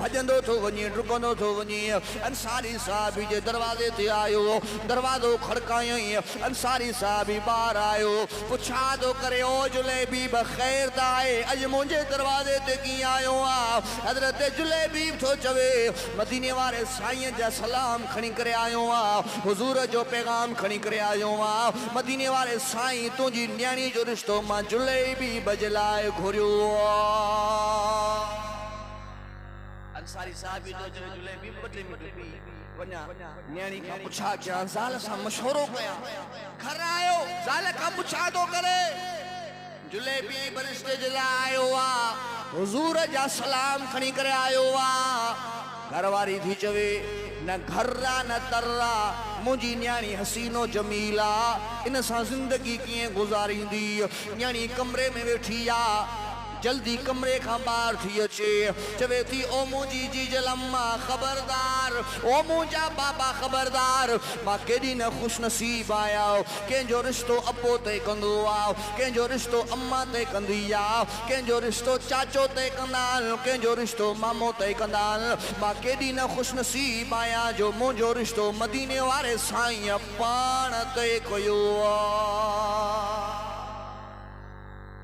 भॼंदो थो वञे डुकंदो थो वञे अंसारी साहबी जे दरवाज़े ते आयो दरवाज़ो खड़कायो अंसारी साहबी बाहर आयो पुछा तो करे ओ जुलेबी बखैर दाए अज मुझे दरवाजे ते की आयो आ हजरत जुलेबी तो चवे मदीने वाले साईं जा सलाम खणी करे आयो आ हुजूर जो पैगाम खणी करे आयो आ मदीने वाले साईं तुझी न्याणी जो रिश्तो मां जुलेबी बजलाए घुरियो अंसारी साहबी तो जुलेबी बदले में पी वना न्याणी का पुछा क्या ज़ाल सा मशवरो कया घर आयो ज़ाल का पुछा तो करे जुलेबी बरिश्ते जला आयो आ हुजूर जा सलाम खणी करे आयो आ घरवारी थी चवे न घर्रा न तर्रा मुझी न्याणी हसीनो जमीला इन सा जिंदगी किए गुजारींदी न्याणी कमरे में बैठी आ जल्दी कमरे खां ॿाहिरि थी अचे चवे थी ओ मुंहिंजी जीजल अम्मा ख़बरदार ओ मुंहिंजा बाबा ख़बरदार मां केॾी न ख़ुशनसीब आहियां कंहिंजो रिश्तो अबो ते कंदो आहे कंहिंजो रिश्तो अम्मा ते कंदी आहे कंहिंजो रिश्तो चाचो ते कंदा आहिनि कंहिंजो रिश्तो मामो ते कंदा आहिनि मां केॾी न ख़ुशनसीब आहियां जो मुंहिंजो रिश्तो मदीने वारे साईं पाण ते कयो आहे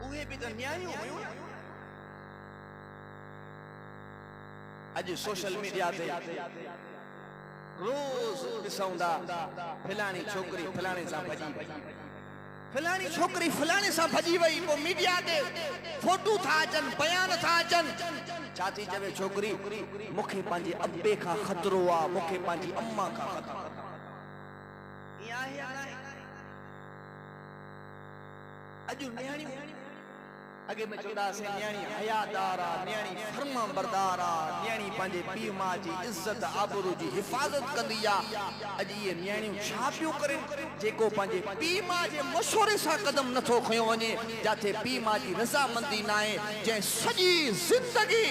उहे बि त न्याणियूं हुयूं अॼु सोशल मीडिया ते रोज़ ॾिसूं था फलाणी छोकिरी फलाणे सां भॼी वई फलाणी छोकिरी फलाणे सां भॼी वई पोइ मीडिया ते फोटू था अचनि बयान था अचनि छा थी चवे छोकिरी मूंखे पंहिंजे अब्बे खां ख़तरो आहे मूंखे पंहिंजी अम्मा खां ख़तरो अॼु न्याणियूं अगे में चौदासीं न्याणी हयादार आहे न्याणी फर्मा बरदार आहे न्याणी पंहिंजे पीउ माउ जी इज़त आबरू जी हिफ़ाज़त कंदी आहे अॼु इहे न्याणियूं छा पियूं करे जेको पंहिंजे पीउ माउ जे मशवरे सां क़दम नथो खयो वञे जिथे पीउ माउ जी रज़ामंदी न आहे जंहिं सॼी ज़िंदगी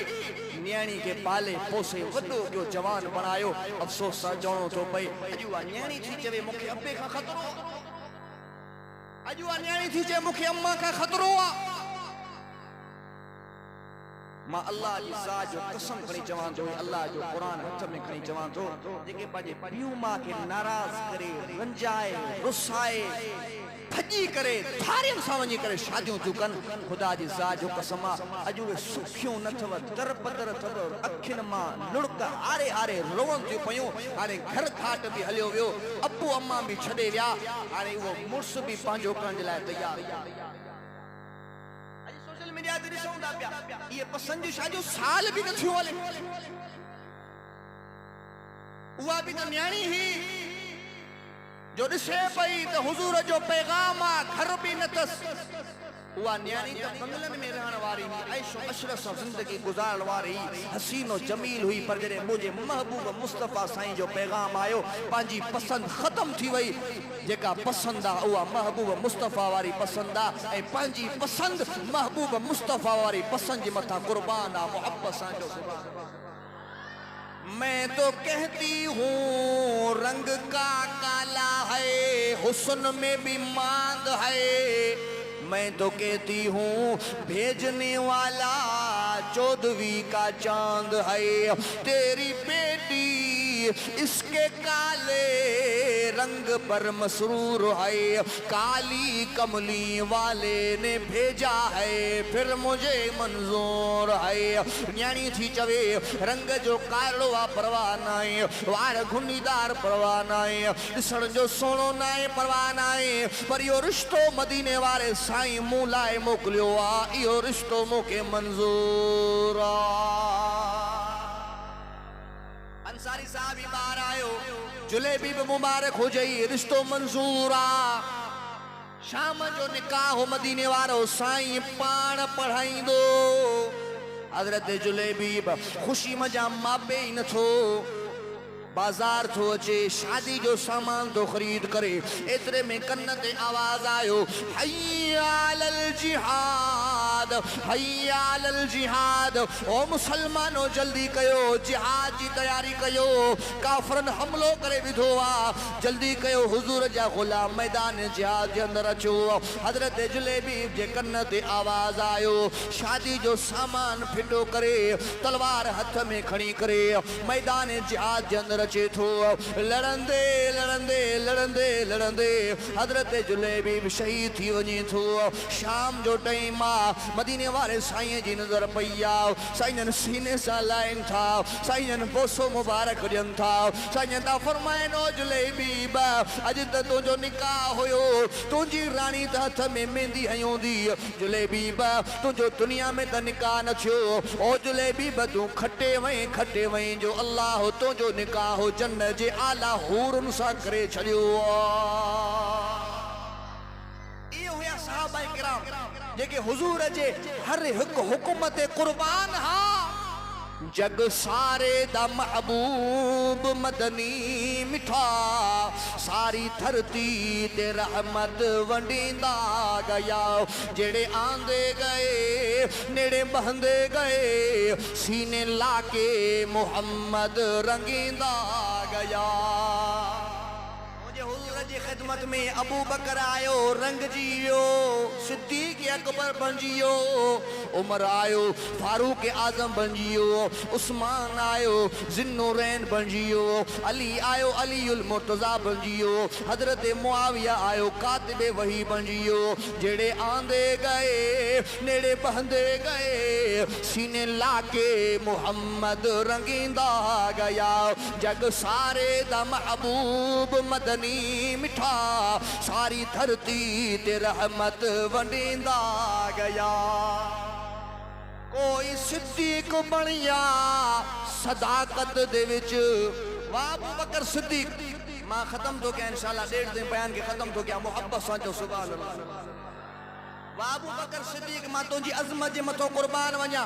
न्याणी खे पाले पोसे वॾो कयो जवान बणायो अफ़सोस सां चवणो थो पए अॼु उहा न्याणी थी चवे मूंखे अब्बे खां ख़तरो अॼु उहा न्याणी थी चवे मूंखे अम्मा खां ख़तरो आहे मां अल्लाह जी ज़ात जो कसम खणी चवां थो अल्लाह जो क़ुरान हथ में खणी चवां थो जेके पंहिंजे पीउ माउ खे नाराज़ करे रंजाए रुसाए भॼी करे थारियुनि सां वञी करे शादियूं थियूं कनि ख़ुदा जी ज़ात जो कसम आहे अॼु उहे सुखियूं न अथव दर बदर अथव अखियुनि मां लुड़क हारे हारे रोअनि थियूं पयूं हाणे घर घाट बि हलियो वियो अबू अम्मा बि छॾे विया हाणे उहो मुड़ुस बि पंहिंजो करण जे लाइ तयारु मीडिया ते ॾिसूं था पिया इहे पसंदि जूं शादियूं साल बि न थियूं हले उहा बि त न्याणी ही जो ॾिसे पई त हुज़ूर जो पैगाम आहे घर बि न अथसि उहा न्याणी त बंगलनि में रहण वारी हुई ऐशो अशरफ सां ज़िंदगी गुज़ारण वारी हसीनो जमील हुई पर जॾहिं मुंहिंजे महबूब मुस्तफ़ा साईं जो पैगाम आयो पंहिंजी पसंदि ख़तम थी वई जेका पसंदि आहे उहा महबूब मुस्तफ़ा वारी पसंदि आहे ऐं पंहिंजी पसंदि महबूब मुस्तफ़ा वारी पसंदि जे मथां क़ुर्बान आहे मोहब्बत सां जो मैं तो कहती हूँ रंग का काला है हुस्न में भी मांद है मैं तो कहती हूँ भेजने वाला 14वीं का चांद है तेरी बेटी इसके काले रंग पर मसरूर है काली कमली वाले ने भेजा है फिर मुझे मंजूर है न्याणी थी चवे रंग जो कारो आ परवाह नाहे वार घुनीदार परवाह नाहे ॾिसण जो सोनो नाहे परवाह नाहे पर इहो रिश्तो मदीने वारे साईं मूं लाइ मोकिलियो आहे इहो रिश्तो मूंखे मंज़ूर अंसारी साहब ही ॿाहिरि आयो जुलेबी बि मुबारक हुजई रिश्तो मंज़ूर आहे शाम जो निकाह मदीने वारो साईं पाण पढ़ाईंदो हज़रत जुलेबी ख़ुशी मजा मापे ई नथो बाजार थो अचे शादी जो सामान तो खरीद करे एतरे में कन्न ते आवाज आयो हय्या अलल जिहाद हय्या अलल जिहाद ओ मुसलमानो जल्दी कयो जिहाद जी तैयारी कयो काफरन हमलो करे विधो आ जल्दी कयो हुजूर जा गुलाम मैदान जिहाद जे अंदर अचो हजरत जुलेबी जे कन्न ते आवाज आयो शादी जो सामान फिटो करे तलवार हथ में खणी करे मैदान जिहाद जे अंदर अचे थो लड़ंदे लड़ंदे लड़ंदे लड़ंदे हजरत जुलेबी भी शहीद थी वञे थो शाम जो टाइम आहे मदीने वारे साईं जी नज़र पई आहे साईं सीने सां लाइन था साईं बोसो मुबारक ॾियनि था साईं था फरमाइनि ओ जुलेबी अॼु त तुंहिंजो निकाह हुयो तुंहिंजी राणी त हथ में मेहंदी हयूंदी जुलेबी तुंहिंजो दुनिया में त निकाह न थियो ओ जुलेबी तूं खटे वहीं जो अल्लाह तुंहिंजो निकाह जन्नत जे आला हूरन सां करे छॾियो इहो हुया सहाबा किराम जेके हुजूर जे हर हिकु हुकुम ते कुर्बान हा जग सारे दा महबूब मदनी मिठा सारी धरती ते रहमत वंडींदा गया जेड़े आंदे गए नेड़े बहंदे गए सीने लाके मोहम्मद रंगींदा गया खिदमत में अबू बकर आयो रंग जियो सिद्दीक अकबर बन जियो उमर आयो फारूक आजम बन जियो उस्मान आयो जिन्नुरैन बन जियो अली आयो अलीउल मुर्तजा बन जियो हजरत मुआविया आयो कातिबे वही बन जियो जेड़े आंदे गए नेड़े बहंदे गए सीने लाके मोहम्मद रंगींदा गया जग सारे दा महबूब मदनी मिठा सारी धरती ते रहमत वंडींदा गया कोई सिद्दीक बनिया सदाकत दे विच वाह अबू बकर सिद्दीक मां खत्म तो क्या इंशाल्लाह 1.5 दिन बयान के खत्म तो क्या मोहब्बत साचो सुभान अल्लाह वाह अबू बकर सिद्दीक मां तुंजी अजमत जे मथो कुर्बान वञा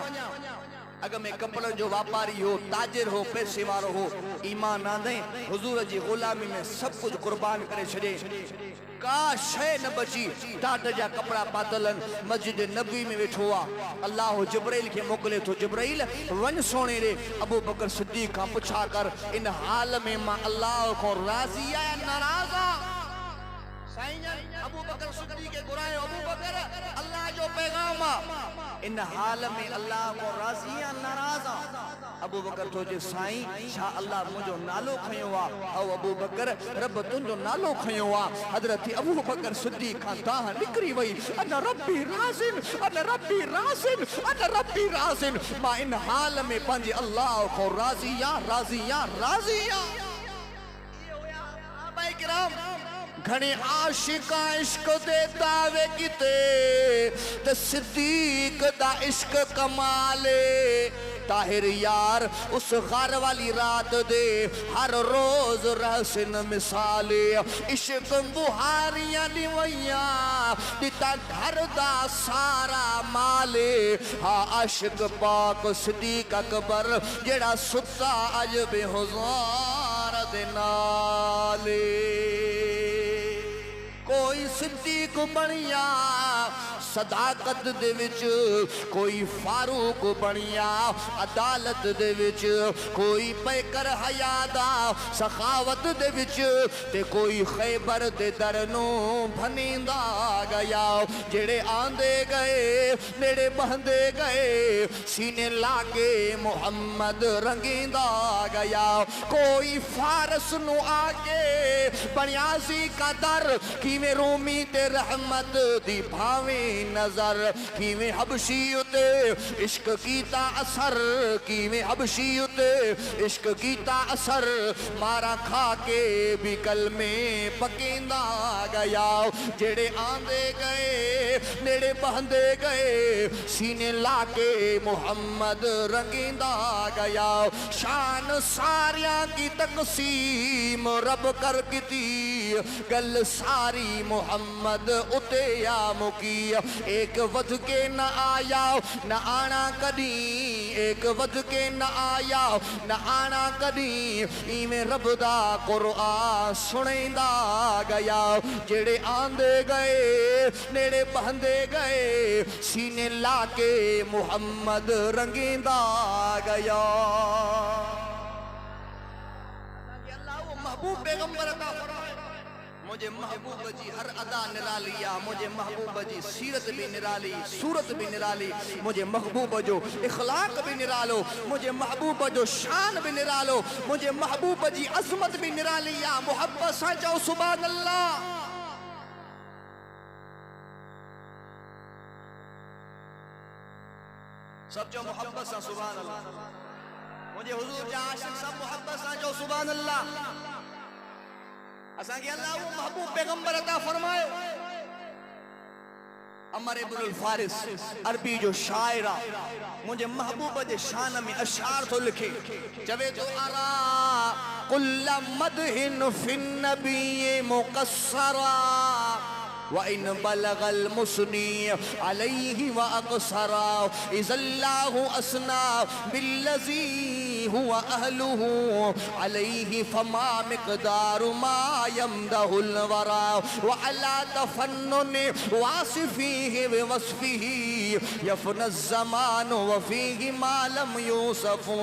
अगर मैं कपड़े जो व्यापारी हो ताजिर हो पैसे वालो हो ईमान ना दे हुजूर जी गुलामी में सब कुछ कुर्बान करे छड़े का शय न बची टाट जा कपड़ा पातलन मस्जिद नबी में बैठो आ अल्लाह जिब्राइल के मोकले तो जिब्राइल वन सोने रे अबू बकर सिद्दीक का पूछा कर इन हाल में मां अल्लाह को राजी या नाराज अबू बकर सिद्दीक के गुराए अबू बकर अल्लाह जो पैगाम इन हाल में अल्लाह को राजी या नाराज अबू बकर तो जे साईं छा अल्लाह मुझो नालो खयो आ औ अबू बकर रब तुंजो नालो खयो आ हजरत अबू बकर सिद्दीक खां दाह निकरी वई अन रब्बी राज़िन अन रब्बी राज़िन अन रब्बी राज़िन मां इन हाल में पंज अल्लाह को राजी या राजी या राजी या ये होया आबाए किराम घणे आशिका इश्क दे दावे किते ते सिद्दीक दा इश्क कमाले ताहिर यार उस घर वाली रात दे हर रोज रहसन मिसाले इश्क बुहारियां निवैया दिता घर दा सारा माले हा आशिक पाक सिद्दीक अकबर जेड़ा सुता अज बेहुजार दे नाले कोई सिद्दीक बनिया सदाकत दे विच कोई फारूक बनिया अदालत दे विच कोई पैकर हयादा सखावत दे विच ते कोई खैबर दे दर नू भनींदा गया जेड़े आंदे गए नेड़े बहंदे गए सीने लाके मोहम्मद रंगींदा गया कोई फारस नू आके बनियासी का दर किवें रोमी ते रहमत दी भावे नजर किवें हबशी उते इश्क कीता असर किवें हबशी उते इश्क कीता असर मारा खा के भी कल में पकेंदा गया जेड़े आंदे गए नेड़े बहंदे गए सीने लाके मोहम्मद रंगींदा गया शान सारिया की तकसीम रब कर कीती गल सारी मोहम्मद उते या मुकी एक वध के न आया न आना कदी एक वध के न आया न आना कदी इवें रब दा कुरान सुनेंदा गया जेड़े आंदे गए नेड़े बहंदे गए सीने लाके मोहम्मद रंगींदा गया अल्लाह वो महबूब पैगंबर अता फरमाए मुझे महबूब जी हर अदा निरालिया मुझे महबूब जी सीरत भी निराली सूरत भी निराली मुझे महबूब जो इखलाक भी निरालो मुझे महबूब जो शान भी निरालो मुझे महबूब जी अजमत भी निरालिया मोहब्बत साचो सुभान अल्लाह सब जो मोहब्बत सा सुभान अल्लाह मुझे हुजूर जा आशिक सब मोहब्बत साचो सुभान अल्लाह असा के अल्लाह वो महबूब पैगंबर अता फरमायो अमर इब्नुल फारिस अरबी जो शायरा मुझे महबूब जे शान में अशार तो लिखे जवे तो अरा कुल्ल मदहिन फिन नबी मुकस्सरा व इन बलगल मुस्नी अलैहि व अक़सरा इज़ल्लाहु असना बिल्लज़ी हुवा अहलुहु अलैहि फमा मिक़दारु मा यमदहुल वरा व अला तफन्नुन वासिफीहि व वस्फिही यफना ज़मानु व फीहि मा लम यूसफ़ु।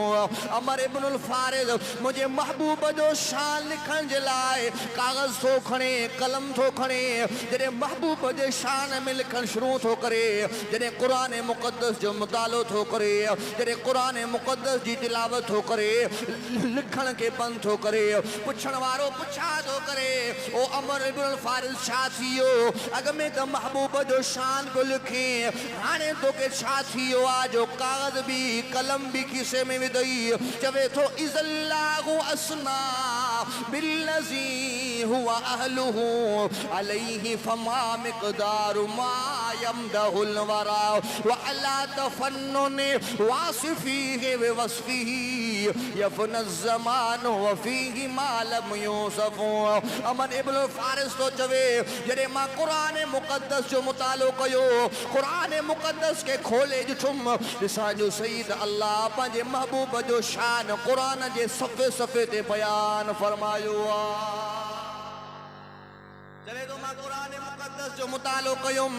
अमर इब्नुल फारिद मुझे महबूब जो शान लिखण जे लाइ कागज़ थो खणे कलम थो खणे जॾहिं महबूब जे शान में लिखण शुरू थो करे जॾहिं क़ुरान मुक़द्दस जो मुतालो थो करे जॾहिं क़ुरान मुक़द्दस जी तिलावत थो करे लिखण के बंद थो करे पुछण वारो पुछा थो करे ओ अमर इब्नुल फारिद छा थियो अॻ में त महबूब जो शान पियो लिखे हाणे तोखे छा थियो आहे जो कागज़ बि कलम बि खीसे में विधई चवे थो इज़ल्लाहु असना बिल्लज़ी हुवा अहलुहु अलैहि फमा मिक़दारु मा यमदहुल वरा व अला तफन्नुन वासिफीहि व वस्फिही यफना ज़मानु व फीहि मा लम यूसफ़ु। अमर इब्नुल फारिस तो चवे जॾहिं मां क़ुरान मुक़द्दस जो मुतालो कयो क़ुरान मुक़द्दस के खोले ॾिठुम ॾिसां जो सईद अल्लाह पंहिंजे महबूब जो शान क़ुरान जे सफ़े सफ़े ते बयान फरमायो चले तो मां क़ुरान मुक़द्दस जो मुतालो कयुम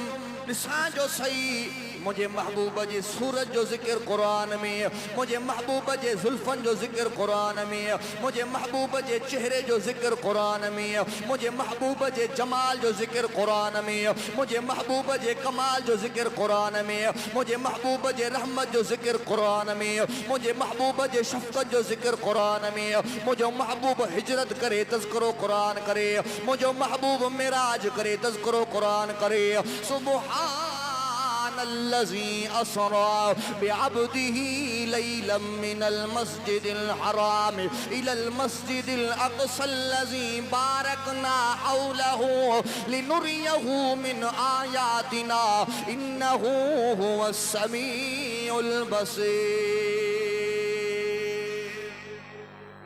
ॾिसां जो सही मुझे महबूब जे सूरत जो ज़िक्र क़ुरान में मुझे महबूब जे ज़ुल्फ़न जो ज़िक्र क़ुरान में मुझे महबूब जे चेहरे जो ज़िक्र क़ुरान में मुझे महबूब जे जमाल जो ज़िक्र क़ुरान में मुझे महबूब जे कमाल जो ज़िक्र क़ुरान में मुझे महबूब जे रहमत जो ज़िक्र क़ुरान में मुझे महबूब जे शफ़क़त जो ज़िक्र क़ुरान में मुझो महबूब हिजरत करे तज़किरो क़ुरान करे मुझो महबूब मिराज करे तज़किरो क़ुरान करे सुब्हानल्लज़ी असरा बिअब्दिही लैलन मिनल मस्जिदिल हराम इलल मस्जिदिल अक़सल्लज़ी बारकना हौलहु लिनुरियहु मिन आयातिना इन्नहु हुवस समीउल बसीर।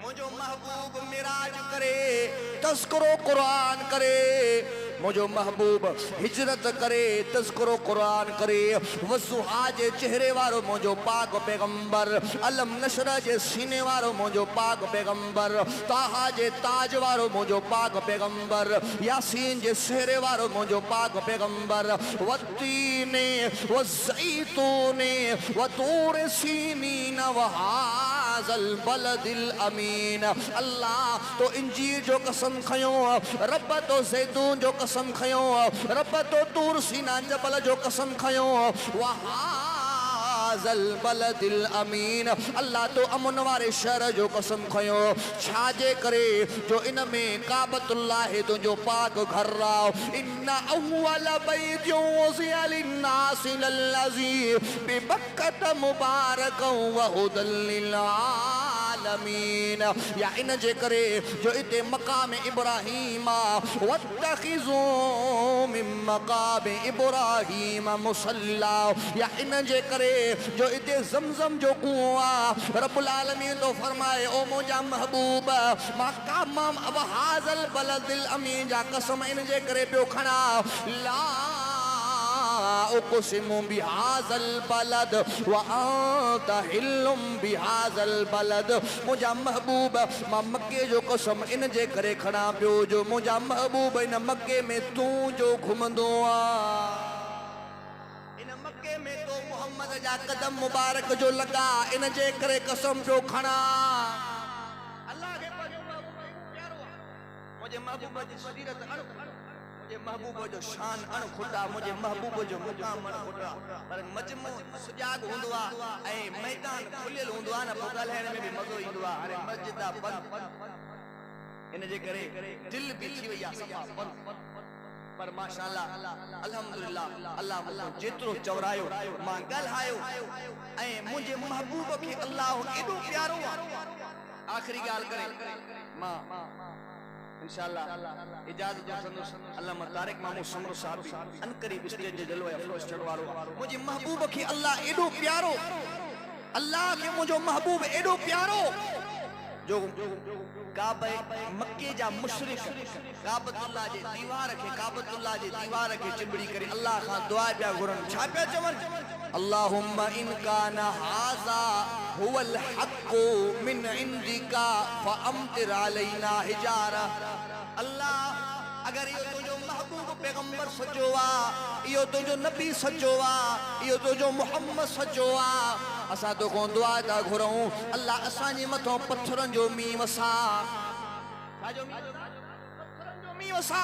मुझो महबूब मिराज करे तज़किरो क़ुरान करे मुझो महबूब हिजरत करे तज़किरो क़ुरान करे वज़ुहा जे चेहरे वारो मुझो पाक पैगंबर अलम नशरा जे सीने वारो मुझो पाक पैगंबर ताहा जे ताज वारो मुझो पाक पैगंबर यासीन जे सेहरे वारो मुझो पाक पैगंबर वत्तीने वज़ैतूने वतूर सीनीन वहाज़ल बलदिल अमीन। अल्लाह तो इंजीर जो कसम खयो रब तो ज़ैतून जो कसम खयो रब तो तूर सीना जबल जो कसम खयो वहाज़ल बलदिल अमीन। अल्लाह तो अमन वारे शहर जो कसम खयो छाजे करे जो इन में काबतुल्लाह तुंहिंजो पाक घर राव इन्ना अव्वल बैतिन वुज़िअ लिन्नासि लल्लज़ी बिबक्कत मुबारकन व हुदल लिल आलमीन। या इन जे करे जो इते मकाम इब्राहीम वत्तखिज़ू मिन मकाम इब्राहीम मुसल्ला या इन जे करे जो इते ज़मज़म जो कुओं आहे रब्बुल आलमीन तो फरमाए ओ मुंहिंजा महबूब मां कामम अब हाज़ल बलदिल अमीन जा कसम इन जे करे पियो खणा ला उक़सिमु बिहाज़ल बलद व अंत हिल्लुम बिहाज़ल बलद। मुंहिंजा महबूब मां मक्के जो कसम इन जे करे खणा पियो जो मुंहिंजा महबूब इन मक्के में तूं जो घुमंदो आहे इन मक्के में तो मोहम्मद जा कदम मुबारक जो लगा इन जे करे कसम पियो खणा अल्लाह के प्यारो मुझे महबूब जी सीरत मुझे महबूब जो शान अणखुटा मुझे महबूब जो मुकाम अणखुटा पर मजमू सुजाग हुंदो आहे ऐं मैदान खुलियल हुंदो आहे न पोइ ॻाल्हाइण में बि मज़ो ईंदो आहे। हाणे मस्जिद आहे बंदि इन जे करे दिलि बि थी वई आहे सफ़ा बंदि पर माशाअल्लाह अल्हम्दुलिल्लाह अल्लाह मूंखे जेतिरो चवरायो मां ॻाल्हायो ऐं मुंहिंजे महबूब खे अल्लाह एॾो प्यारो आहे। आख़िरी ॻाल्हि करे मां इंशाअल्लाह इजाज़त वठंदुसि अल्लामा तारिक मामू समरो साहब अनकरीब स्टेज जे जलवे अफ़रोज़ चढ़ वारो मुंहिंजे महबूब खे अल्लाह एॾो प्यारो अल्लाह खे मुंहिंजो महबूब एॾो प्यारो जो काबे मक्के जा मुशरिक काबतुल्लाह जे दीवार के चिंबड़ी करे अल्लाह खां दुआ पिया घुरन छा पिया चवन अल्लाहुम्मा इन काना हाज़ा हुवल हक़्क़ु मिन इंदिका फअम्तिर अलैना हिजारा। अल्लाह अगर यो तुझो महबूब पैगंबर सचो आ, यो तुझो नबी सचो आ, यो तुझो मोहम्मद सचो आ, असा तो को दुआ ता घुरऊं अल्लाह असा जे मथो पत्थरन जो मी वसा। पत्थरन जो मी वसा।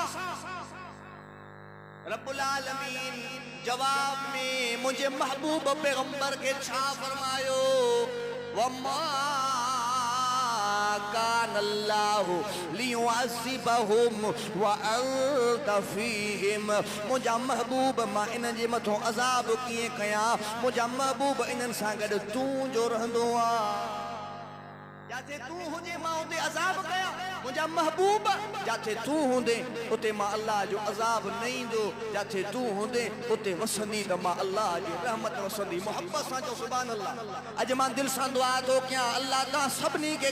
रब्बुल आलमीन जवाब में मुझे महबूब पैगंबर के छा फरमायो वमा कान अल्लाहु लियुअज़्ज़िबहुम व अंत फीहिम। मुझा महबूब मां इन जे मथो अज़ाब किए कया, मुझा महबूब इनन सां गड तू जो रहंदो आ। जाते तू हुजे मां उते अज़ाब कया, मुझा महबूब जाते तू हुंदे उते मां अल्लाह जो अज़ाब न ईंदो, जाते तू हुंदे उते वसंदी त मां अल्लाह जी रहमत वसंदी। मोहब्बत सां चओ सुभान अल्लाह। अज मां दिल सां दुआ थो कयां अल्लाह तां सभिनी के